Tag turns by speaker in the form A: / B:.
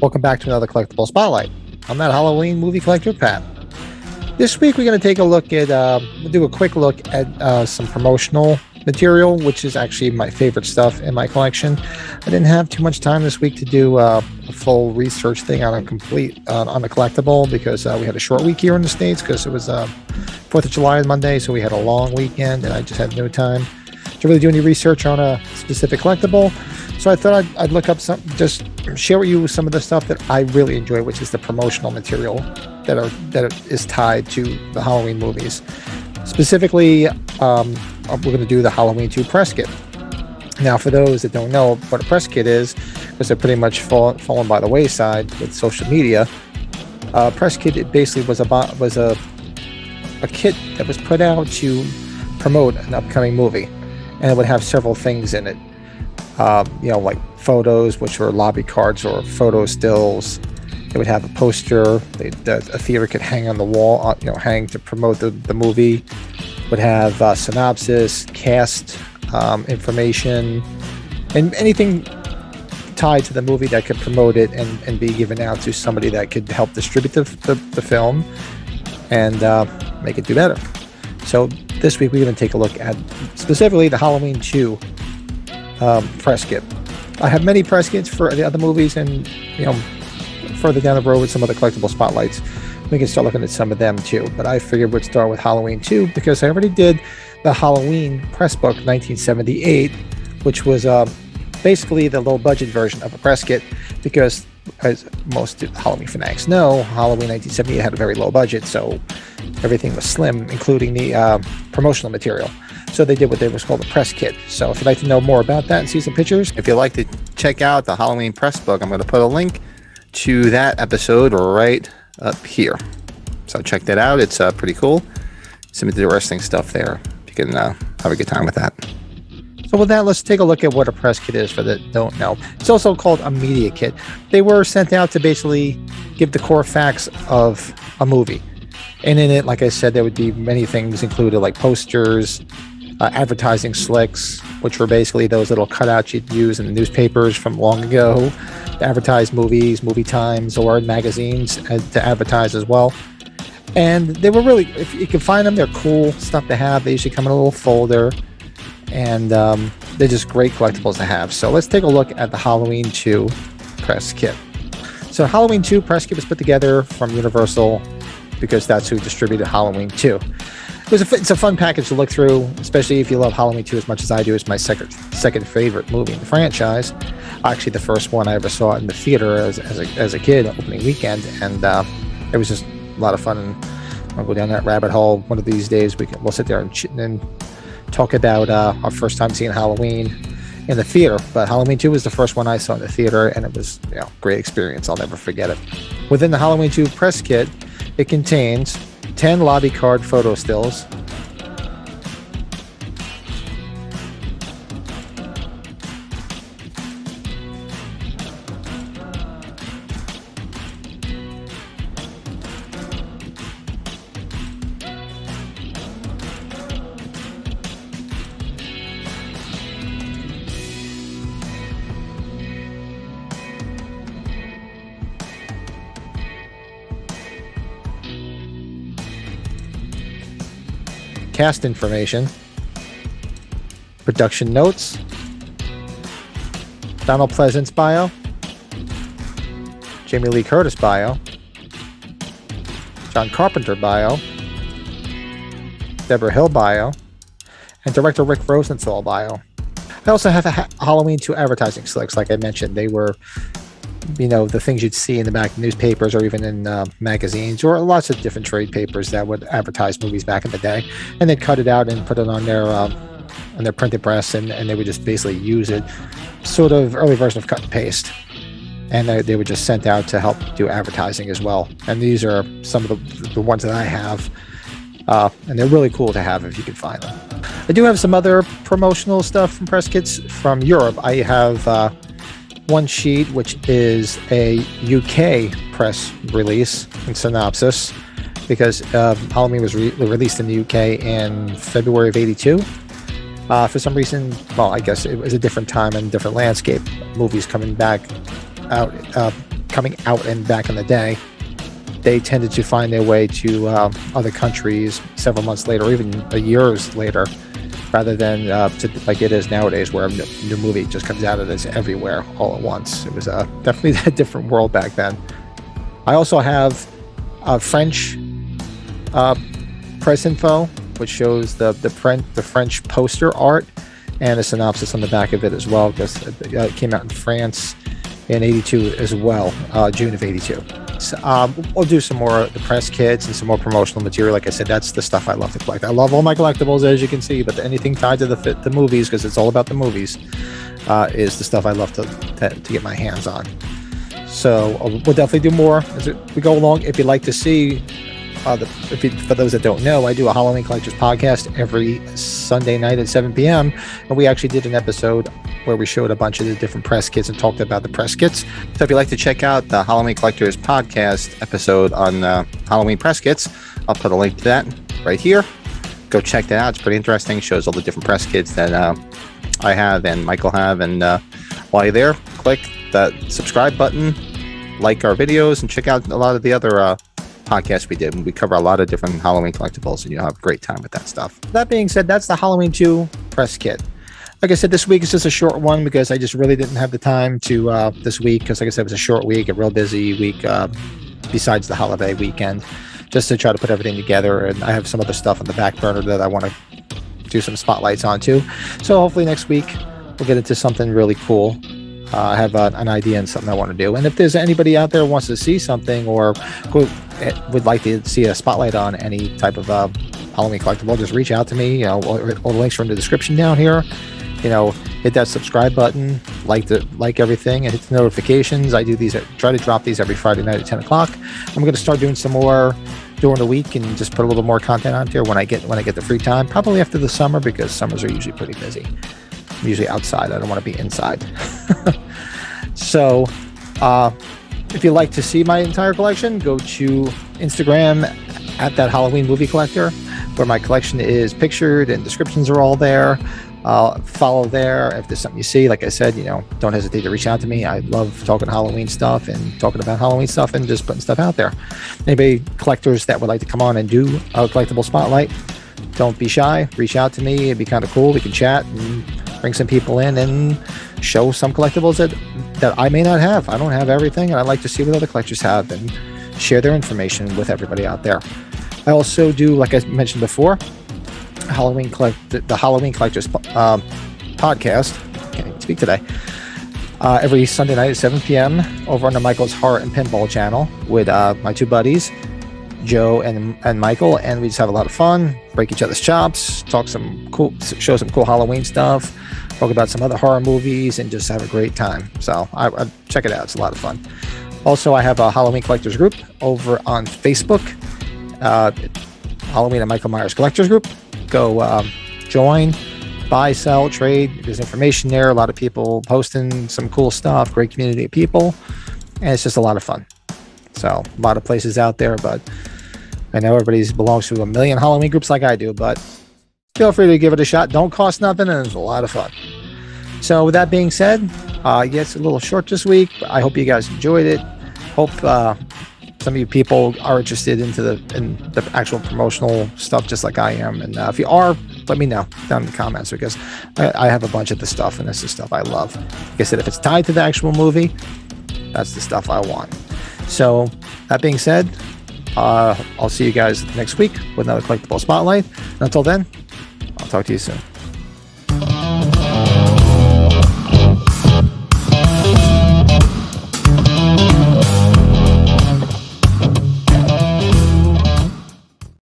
A: Welcome back to another Collectible Spotlight. I'm that Halloween movie collector, Pat. This week we're going to take a look at, we'll do a quick look at some promotional material, which is actually my favorite stuff in my collection. I didn't have too much time this week to do a full research thing on a collectible because we had a short week here in the States because it was 4th of July on Monday, so we had a long weekend and I just had no time to really do any research on a specific collectible. So I thought I'd look up some, just share with you some of the stuff that I really enjoy, which is the promotional material that is tied to the Halloween movies. Specifically, we're going to do the Halloween 2 press kit. Now, for those that don't know what a press kit is, because they're pretty much fallen by the wayside with social media, press kit it basically was a kit that was put out to promote an upcoming movie, and it would have several things in it. Like photos, which were lobby cards or photo stills. It would have a poster that a theater could hang on the wall, hang to promote the movie. Would have synopsis, cast information, and anything tied to the movie that could promote it and be given out to somebody that could help distribute the film and make it do better. So this week we're going to take a look at specifically the Halloween 2 press kit. I have many press kits for the other movies, and further down the road with some other collectible spotlights we can start looking at some of them too, but I figured we'd start with Halloween 2 because I already did the Halloween press book 1978, which was basically the low budget version of a press kit, because as most Halloween fanatics know, Halloween 1978 had a very low budget, so everything was slim, including the promotional material. So they did what was called a press kit. So if you'd like to know more about that and see some pictures,
B: if you'd like to check out the Halloween press book, I'm going to put a link to that episode right up here. So check that out. It's pretty cool. Some interesting stuff there. You can have a good time with that.
A: So with that, let's take a look at what a press kit is for those that don't know. It's also called a media kit. They were sent out to basically give the core facts of a movie. And in it, like I said, there would be many things included, like posters, advertising slicks, which were basically those little cutouts you'd use in the newspapers from long ago to advertise movies, movie times, or magazines to advertise as well. And they were really, if you can find them, they're cool stuff to have. They usually come in a little folder, and they're just great collectibles to have. So let's take a look at the Halloween 2 press kit. So Halloween 2 press kit was put together from Universal because that's who distributed Halloween 2. It's a fun package to look through, especially if you love Halloween 2 as much as I do. It's my second favorite movie in the franchise. Actually, the first one I ever saw in the theater as a kid, opening weekend, and it was just a lot of fun. And I'll go down that rabbit hole one of these days. We'll sit there and talk about our first time seeing Halloween in the theater. But Halloween 2 was the first one I saw in the theater, and it was a great experience. I'll never forget it. Within the Halloween 2 press kit, it contains 10 lobby card photo stills, cast information, production notes, Donald Pleasance bio, Jamie Lee Curtis bio, John Carpenter bio, Deborah Hill bio, and director Rick Rosenthal bio. I also have a Halloween 2 advertising slicks, like I mentioned. They were the things you'd see in the back of newspapers or even in magazines or lots of different trade papers that would advertise movies back in the day, and they'd cut it out and put it on their printed press, and they would just basically use it, sort of early version of cut and paste, and they were just sent out to help do advertising as well. And these are some of the ones that I have, and they're really cool to have if you can find them. I do have some other promotional stuff from press kits from Europe. I have one sheet, which is a UK press release and synopsis, because Halloween was released in the UK in February of '82. For some reason, well, I guess it was a different time and different landscape. Movies coming back out coming out and back in the day, they tended to find their way to other countries several months later, or even years later, rather than like it is nowadays, where a new movie just comes out and it's everywhere all at once. It was definitely a different world back then. I also have French press info, which shows the French poster art and a synopsis on the back of it as well, because it came out in France in '82 as well, June of '82. So, we'll do some more of the press kits and some more promotional material. Like I said, that's the stuff I love to collect. I love all my collectibles, as you can see, but anything tied to the movies, because it's all about the movies, is the stuff I love to get my hands on. So we'll definitely do more as we go along. If you'd like to see, for those that don't know, I do a Halloween Collectors podcast every Sunday night at 7 p.m. And we actually did an episode where we showed a bunch of the different press kits and talked about the press kits. So if you'd like to check out the Halloween Collectors podcast episode on Halloween press kits, I'll put a link to that right here. Go check that out. It's pretty interesting. It shows all the different press kits that I have and Michael have. And while you're there, click that subscribe button, like our videos, and check out a lot of the other podcasts we did. We cover a lot of different Halloween collectibles, and you'll have a great time with that stuff. That being said, that's the Halloween 2 press kit. Like I said, this week is just a short one because I just really didn't have the time to this week, because like I said, it was a short week, a real busy week besides the holiday weekend, just to try to put everything together. And I have some other stuff on the back burner that I want to do some spotlights on too. So hopefully next week we'll get into something really cool. I have an idea and something I want to do. And if there's anybody out there who wants to see something, or who would like to see a spotlight on any type of Halloween collectible, just reach out to me. You know, all the links are in the description down here. You know, hit that subscribe button, like everything, and hit the notifications. I do these, try to drop these every Friday night at 10 o'clock. I'm going to start doing some more during the week and just put a little more content out there when I get the free time, probably after the summer, because summers are usually pretty busy. I'm usually outside. I don't want to be inside. So if you'd like to see my entire collection, go to Instagram at that Halloween movie collector, where my collection is pictured and descriptions are all there. Follow there. If there's something you see, like I said, you know, don't hesitate to reach out to me. I love talking Halloween stuff and talking about Halloween stuff and just putting stuff out there. Anybody, collectors that would like to come on and do a collectible spotlight, don't be shy. Reach out to me. It'd be kind of cool. We can chat and bring some people in and show some collectibles that I may not have. I don't have everything, and I'd like to see what other collectors have and share their information with everybody out there. I also do, like I mentioned before, the Halloween Collectors podcast. Can't even speak today. Every Sunday night at 7 p.m. over on the Michael's Heart and Pinball channel with my two buddies, Joe and Michael, and we just have a lot of fun, break each other's chops, show some cool Halloween stuff, talk about some other horror movies, and just have a great time. So I check it out. It's a lot of fun. Also, I have a Halloween Collectors group over on Facebook, Halloween and Michael Myers Collectors Group. Go join, buy, sell, trade. There's information there. A lot of people posting some cool stuff, great community of people, and it's just a lot of fun. So a lot of places out there, but I know everybody belongs to a million Halloween groups like I do, but feel free to give it a shot. Don't cost nothing, and it's a lot of fun. So with that being said, yes, a little short this week, but I hope you guys enjoyed it. Hope some of you people are interested in the actual promotional stuff, just like I am. And if you are, let me know down in the comments, because I have a bunch of the stuff, and that's the stuff I love. Like I said, if it's tied to the actual movie, that's the stuff I want. So that being said, I'll see you guys next week with another collectible spotlight. And until then, I'll talk to you soon.